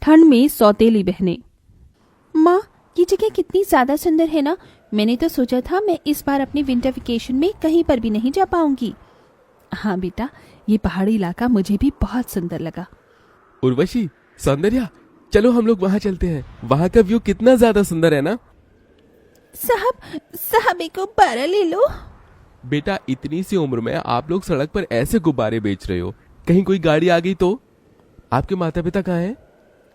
ठंड में सौतेली बहनें। माँ, ये जगह कितनी ज्यादा सुंदर है ना। मैंने तो सोचा था मैं इस बार अपने विंटर वेकेशन में कहीं पर भी नहीं जा पाऊंगी। हाँ बेटा, ये पहाड़ी इलाका मुझे भी बहुत सुंदर लगा। उर्वशी, सौंदर्या, चलो हम लोग वहाँ चलते हैं। वहाँ का व्यू कितना ज्यादा सुंदर है ना। साहब एक गुब्बारा ले लो। बेटा, इतनी सी उम्र में आप लोग सड़क पर ऐसे गुब्बारे बेच रहे हो, कहीं कोई गाड़ी आ गई तो? आपके माता पिता कहाँ हैं?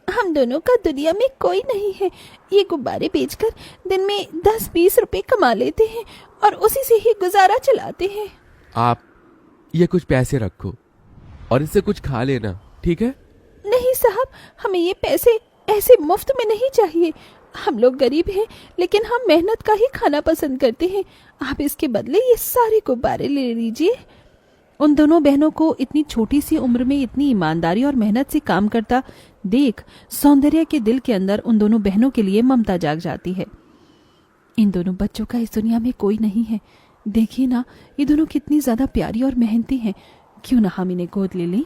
हम दोनों का दुनिया में कोई नहीं है। ये गुब्बारे बेचकर दिन में 10-20 रुपए कमा लेते हैं और उसी से ही गुजारा चलाते हैं। आप ये कुछ पैसे रखो और इससे कुछ खा लेना, ठीक है? नहीं साहब, हमें ये पैसे ऐसे मुफ्त में नहीं चाहिए। हम लोग गरीब हैं, लेकिन हम मेहनत का ही खाना पसंद करते हैं। आप इसके बदले ये सारे गुब्बारे ले लीजिए। उन दोनों बहनों को इतनी छोटी सी उम्र में इतनी ईमानदारी और मेहनत से काम करता देख सौंदर्या के दिल के अंदर उन दोनों बहनों के लिए ममता जाग जाती है। इन दोनों बच्चों का इस दुनिया में कोई नहीं है। देखिए ना, ये दोनों कितनी ज्यादा प्यारी और मेहनती हैं। क्यों ना हम इन्हें गोद ले लें।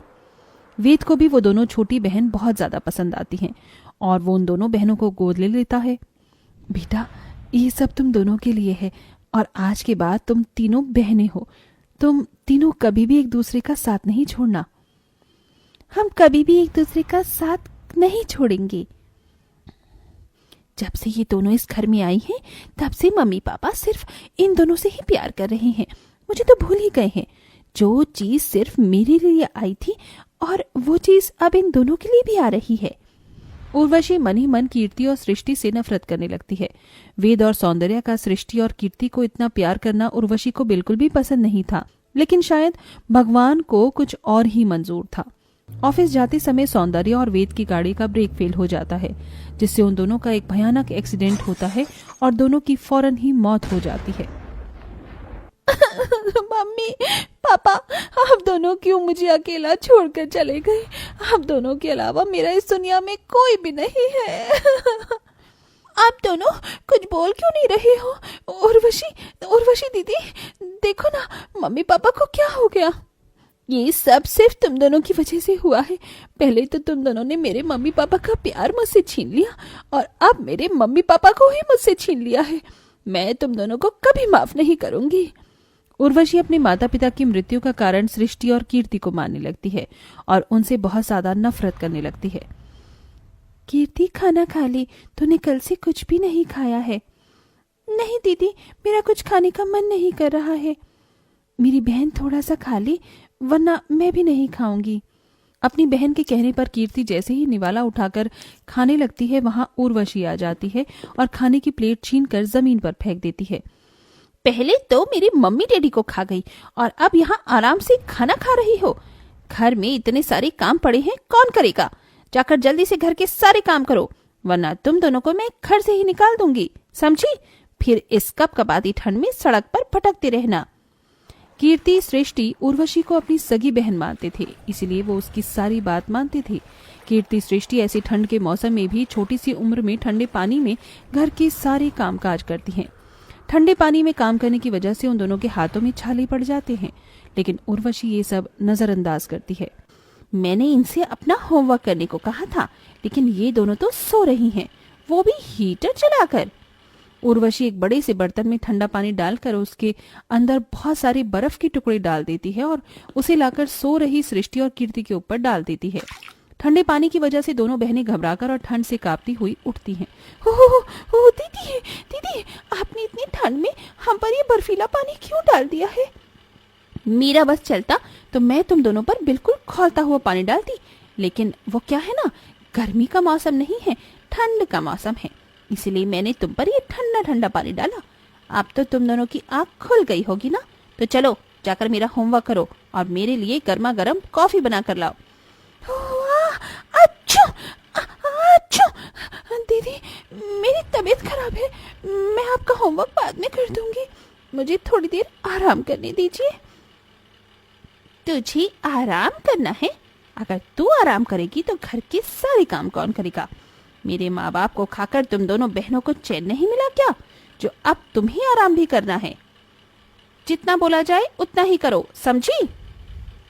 वेद को भी वो दोनों छोटी बहन बहुत ज्यादा पसंद आती हैं और वो उन दोनों बहनों को गोद ले लेता है। बेटा, ये सब तुम दोनों के लिए है और आज के बाद तुम तीनों बहनें हो। तुम तीनों कभी भी एक दूसरे का साथ नहीं छोड़ना। हम कभी भी एक दूसरे का साथ नहीं छोड़ेंगे। जब से ये दोनों इस घर में आई हैं, तब से मम्मी पापा सिर्फ इन दोनों से ही प्यार कर रहे हैं। मुझे तो भूल ही गए हैं। जो चीज सिर्फ मेरे लिए आई थी और वो चीज अब इन दोनों के लिए भी आ रही है। उर्वशी मन ही मन कीर्ति और सृष्टि से नफरत करने लगती है। वेद और सौंदर्या का सृष्टि और कीर्ति को इतना प्यार करना उर्वशी को बिल्कुल भी पसंद नहीं था, लेकिन शायद भगवान को कुछ और ही मंजूर था। ऑफिस जाते समय सौंदर्या और वेद की गाड़ी का ब्रेक फेल हो जाता है, जिससे उन दोनों का एक भयानक एक्सीडेंट होता है और दोनों की फौरन ही मौत हो जाती है। मम्मी पापा, आप दोनों क्यों मुझे अकेला छोड़कर चले गए? आप दोनों के अलावा मेरा इस दुनिया में कोई भी नहीं है। आप दोनों कुछ बोल क्यों नहीं रहे हो? उर्वशी दीदी, देखो ना, मम्मी पापा को क्या हो गया? ये सब सिर्फ तुम दोनों की वजह से हुआ है। पहले तो तुम दोनों ने मेरे मम्मी पापा का प्यार मुझसे छीन लिया और अब मेरे मम्मी पापा को ही मुझसे छीन लिया है। मैं तुम दोनों को कभी माफ नहीं करूंगी। उर्वशी अपने माता पिता की मृत्यु का कारण सृष्टि और कीर्ति को मानने लगती है और उनसे बहुत ज्यादा नफरत करने लगती है। कीर्ति, खाना खा ली। तूने कल से कुछ भी नहीं खाया है। नहीं दीदी, मेरा कुछ खाने का मन नहीं कर रहा है। मेरी बहन थोड़ा सा खा ले, वरना मैं भी नहीं खाऊंगी। अपनी बहन के कहने पर कीर्ति जैसे ही निवाला उठाकर खाने लगती है, वहां उर्वशी आ जाती है और खाने की प्लेट छीनकर जमीन पर फेंक देती है। पहले तो मेरी मम्मी डैडी को खा गई और अब यहाँ आराम से खाना खा रही हो। घर में इतने सारे काम पड़े हैं, कौन करेगा? जाकर जल्दी से घर के सारे काम करो, वरना तुम दोनों को मैं घर से ही निकाल दूंगी, समझी? फिर इस कपकपाती ठंड में सड़क पर भटकते रहना। कीर्ति, सृष्टि उर्वशी को अपनी सगी बहन मानते थे, इसलिए वो उसकी सारी बात मानते थे। कीर्ति, सृष्टि ऐसी ठंड के मौसम में भी छोटी सी उम्र में ठंडे पानी में घर के सारे कामकाज करती हैं। ठंडे पानी में काम करने की वजह से उन दोनों के हाथों में छाले पड़ जाते हैं, लेकिन उर्वशी ये सब नजरअंदाज करती है। मैंने इनसे अपना होमवर्क करने को कहा था, लेकिन ये दोनों तो सो रही हैं, वो भी हीटर चलाकर। उर्वशी एक बड़े से बर्तन में ठंडा पानी डालकर उसके अंदर बहुत सारे बर्फ के टुकड़े डाल देती है और उसे लाकर सो रही सृष्टि और कीर्ति के ऊपर डाल देती है। ठंडे पानी की वजह से दोनों बहनें घबराकर और ठंड से कांपती हुई उठती हैं। हो दीदी, आपने इतनी ठंड में हम पर ये बर्फीला पानी क्यों डाल दिया है? मेरा बस चलता तो मैं तुम दोनों पर बिल्कुल खौलता हुआ पानी डालती, लेकिन वो क्या है ना, गर्मी का मौसम नहीं है, ठंड का मौसम है, इसलिए मैंने तुम पर ये ठंडा ठंडा पानी डाला। अब तो तुम दोनों की आँख खुल गई होगी ना, तो चलो जाकर मेरा होमवर्क करो और मेरे लिए गर्मा गर्म कॉफी बना कर लाओ। अच्छा दीदी, मेरी तबीयत खराब है, मैं आपका होमवर्क बाद में कर दूंगी, मुझे थोड़ी देर आराम करने दीजिए। तुझे आराम करना है? अगर तू आराम करेगी तो घर के सारे काम कौन करेगा? मेरे माँ बाप को खाकर तुम दोनों बहनों को चैन नहीं मिला क्या, जो अब तुम्हें आराम भी करना है? जितना बोला जाए उतना ही करो, समझी?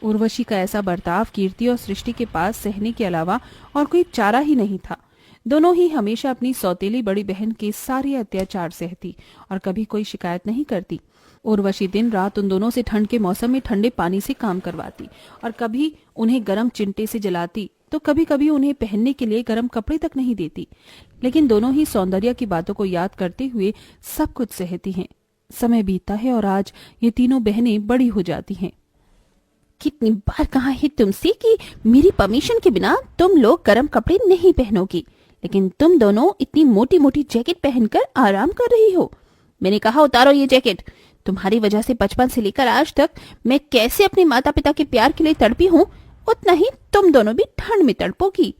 उर्वशी का ऐसा बर्ताव कीर्ति और सृष्टि के पास सहने के अलावा और कोई चारा ही नहीं था। दोनों ही हमेशा अपनी सौतेली बड़ी बहन के सारे अत्याचार सहती और कभी कोई शिकायत नहीं करती। उर्वशी दिन रात उन दोनों से ठंड के मौसम में ठंडे पानी से काम करवाती और कभी उन्हें गर्म चिंटे से जलाती तो कभी कभी उन्हें पहनने के लिए गर्म कपड़े तक नहीं देती। लेकिन दोनों ही सौंदर्य की बातों को याद करते हुए सब कुछ सहती हैं। समय बीतता है और आज ये तीनों बहनें बड़ी हो जाती हैं। कितनी बार कहा है तुमसे कि मेरी परमिशन के बिना तुम लोग गर्म कपड़े नहीं पहनोगी, लेकिन तुम दोनों इतनी मोटी मोटी जैकेट पहनकर आराम कर रही हो। मैंने कहा उतारो ये जैकेट। तुम्हारी वजह से बचपन से लेकर आज तक मैं कैसे अपने माता पिता के प्यार के लिए तड़पी हूँ, उतना ही तुम दोनों भी ठंड में तड़पोगी।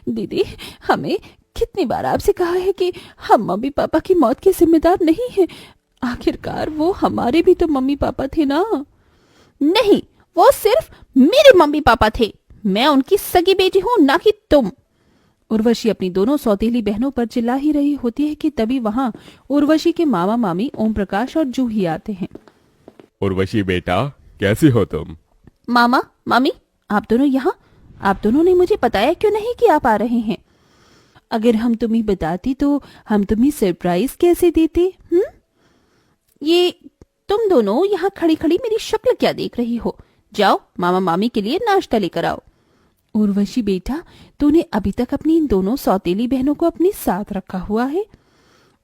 दीदी, हमें कितनी बार आपसे कहा है कि हम मम्मी पापा की मौत के जिम्मेदार नहीं हैं। आखिरकार वो हमारे भी तो मम्मी पापा थे ना। नहीं, वो सिर्फ मेरे मम्मी पापा थे। मैं उनकी सगी बेटी हूँ, ना कि तुम। उर्वशी अपनी दोनों सौतेली बहनों पर चिल्ला ही रही होती है कि तभी वहाँ उर्वशी के मामा मामी ओम प्रकाश और जूही आते हैं। उर्वशी बेटा, कैसी हो तुम? मामा मामी, आप दोनों यहाँ? आप दोनों ने मुझे बताया क्यों नहीं कि आप आ रहे हैं? अगर हम तुम्हें बताती तो हम तुम्हें सरप्राइज कैसे देते? ये तुम दोनों यहाँ खड़ी खड़ी मेरी शक्ल क्या देख रही हो? जाओ मामा मामी के लिए नाश्ता लेकर आओ। उर्वशी बेटा, तूने अभी तक अपनी इन दोनों सौतेली बहनों को अपने साथ रखा हुआ है।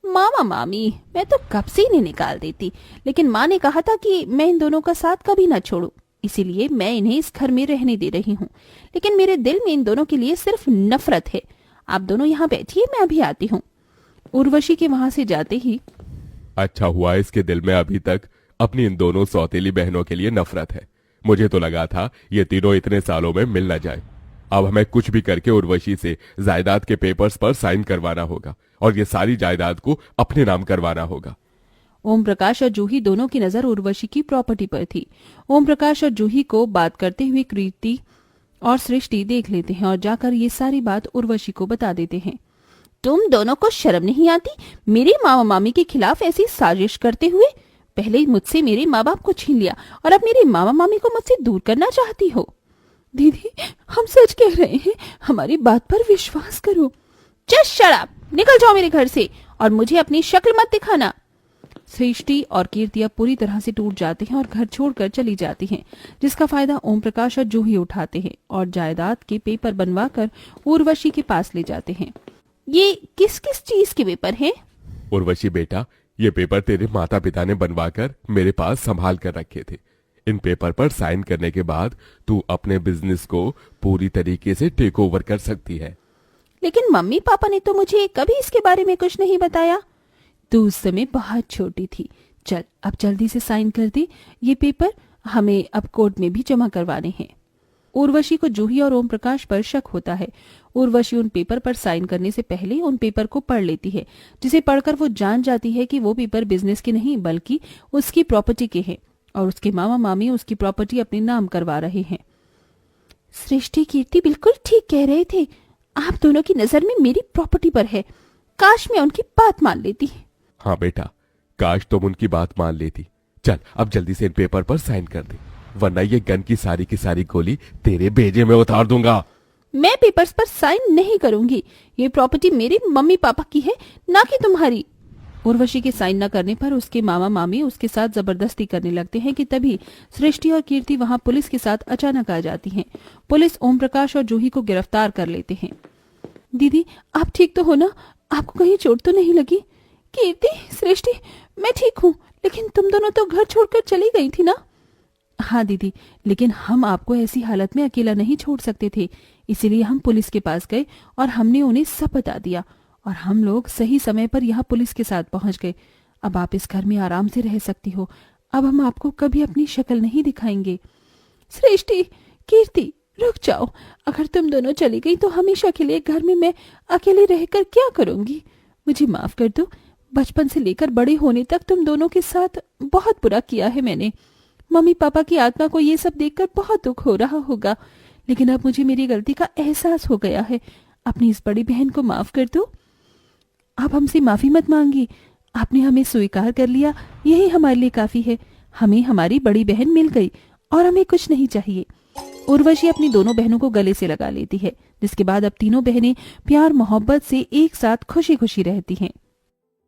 मामा मामी, मैं तो कब से इन्हें निकाल देती, लेकिन माँ ने कहा था कि मैं इन दोनों का साथ कभी न छोड़ूं, इसीलिए मैं इन्हें इस घर में रहने दे रही हूँ। लेकिन मेरे दिल में इन दोनों के लिए सिर्फ नफरत है। आप दोनों यहाँ बैठिए, मैं अभी आती हूँ। उर्वशी के वहां से जाते ही, अच्छा हुआ इसके दिल में अभी तक अपनी इन दोनों सौतेली बहनों के लिए नफरत है। मुझे तो लगा था ये तीनों इतने सालों में मिल न जाए। अब हमें कुछ भी करके उर्वशी से जायदाद के पेपर्स पर साइन करवाना होगा और ये सारी जायदाद को अपने नाम करवाना होगा। ओम प्रकाश और जूही दोनों की नजर उर्वशी की प्रॉपर्टी पर थी। ओम प्रकाश और जूही को बात करते हुए कीर्ति और सृष्टि देख लेते हैं और जाकर ये सारी बात उर्वशी को बता देते हैं। तुम दोनों को शर्म नहीं आती मेरे मामा मामी के खिलाफ ऐसी साजिश करते हुए? पहले मुझसे मेरे माँ बाप को छीन लिया और अब मेरे मामा मामी को मुझसे दूर करना चाहती हो। दीदी, हम सच कह रहे हैं, हमारी बात पर विश्वास करो। जस्ट शट अप, निकल जाओ मेरे घर से और मुझे अपनी शक्ल मत दिखाना। सृष्टि और कीर्ति अब पूरी तरह से टूट जाते हैं और घर छोड़कर चली जाती हैं, जिसका फायदा ओम प्रकाश और जूही उठाते हैं और जायदाद के पेपर बनवाकर उर्वशी के पास ले जाते हैं। ये किस किस चीज के पेपर हैं? उर्वशी बेटा, ये पेपर तेरे माता पिता ने बनवाकर मेरे पास संभाल कर रखे थे। इन पेपर पर साइन करने के बाद तू अपने बिजनेस को पूरी तरीके से टेक ओवर कर सकती है। लेकिन मम्मी पापा ने तो मुझे कभी इसके बारे में कुछ नहीं बताया। तू उस समय बहुत छोटी थी। चल अब जल्दी से साइन कर दे। ये पेपर हमें अब कोर्ट में भी जमा करवाने हैं। उर्वशी को जूही और ओम प्रकाश पर शक होता है। उर्वशी उन पेपर पर साइन करने से पहले उन पेपर को पढ़ लेती है, जिसे पढ़कर वो जान जाती है कि वो पेपर बिजनेस के नहीं बल्कि उसकी प्रॉपर्टी के हैं और उसके मामा मामी उसकी प्रॉपर्टी अपने नाम करवा रहे हैं। सृष्टि कीर्ति बिल्कुल ठीक कह रहे थे। आप दोनों की नजर में मेरी प्रॉपर्टी पर है। काश मैं उनकी बात मान लेती। हाँ बेटा, काश तुम उनकी बात मान लेती। चल अब जल्दी से इन पेपर पर साइन कर दे, वरना ये गन की सारी गोली तेरे भेजे में उतार दूंगा। मैं पेपर्स पर साइन नहीं करूंगी। ये प्रॉपर्टी मेरे मम्मी पापा की है, ना कि तुम्हारी। उर्वशी के साइन न करने पर उसके मामा मामी उसके साथ जबरदस्ती करने लगते हैं कि तभी सृष्टि और कीर्ति वहां पुलिस के साथ अचानक आ जाती हैं। पुलिस ओम प्रकाश और जूही को गिरफ्तार कर लेते हैं। दीदी, आप ठीक तो हो ना? आपको कहीं चोट तो नहीं लगी? कीर्ति, सृष्टि, मैं ठीक हूँ, लेकिन तुम दोनों तो घर छोड़कर चली गई थी ना? हाँ दीदी, लेकिन हम आपको ऐसी हालत में अकेला नहीं छोड़ सकते थे, इसीलिए हम पुलिस के पास गए और हमने उन्हें सब बता दिया और हम लोग सही समय पर यहाँ पुलिस के साथ पहुंच गए। अब आप इस घर में आराम से रह सकती हो। अब हम आपको कभी अपनी शक्ल नहीं दिखाएंगे। सृष्टि, कीर्ति, रुक जाओ। अगर तुम दोनों चली गई तो हमेशा के लिए घर में मैं अकेले रहकर क्या करूंगी? मुझे माफ कर दो। बचपन से लेकर बड़े होने तक तुम दोनों के साथ बहुत बुरा किया है मैंने। मम्मी पापा की आत्मा को ये सब देखकर बहुत दुख हो रहा होगा, लेकिन अब मुझे मेरी गलती का एहसास हो गया है। अपनी इस बड़ी बहन को माफ कर दो। आप हमसे माफी मत मांगी। आपने हमें स्वीकार कर लिया, यही हमारे लिए काफी है। हमें हमारी बड़ी बहन मिल गई और हमें कुछ नहीं चाहिए। उर्वशी अपनी दोनों बहनों को गले से लगा लेती है, जिसके बाद अब तीनों बहनें प्यार मोहब्बत से एक साथ खुशी खुशी रहती हैं।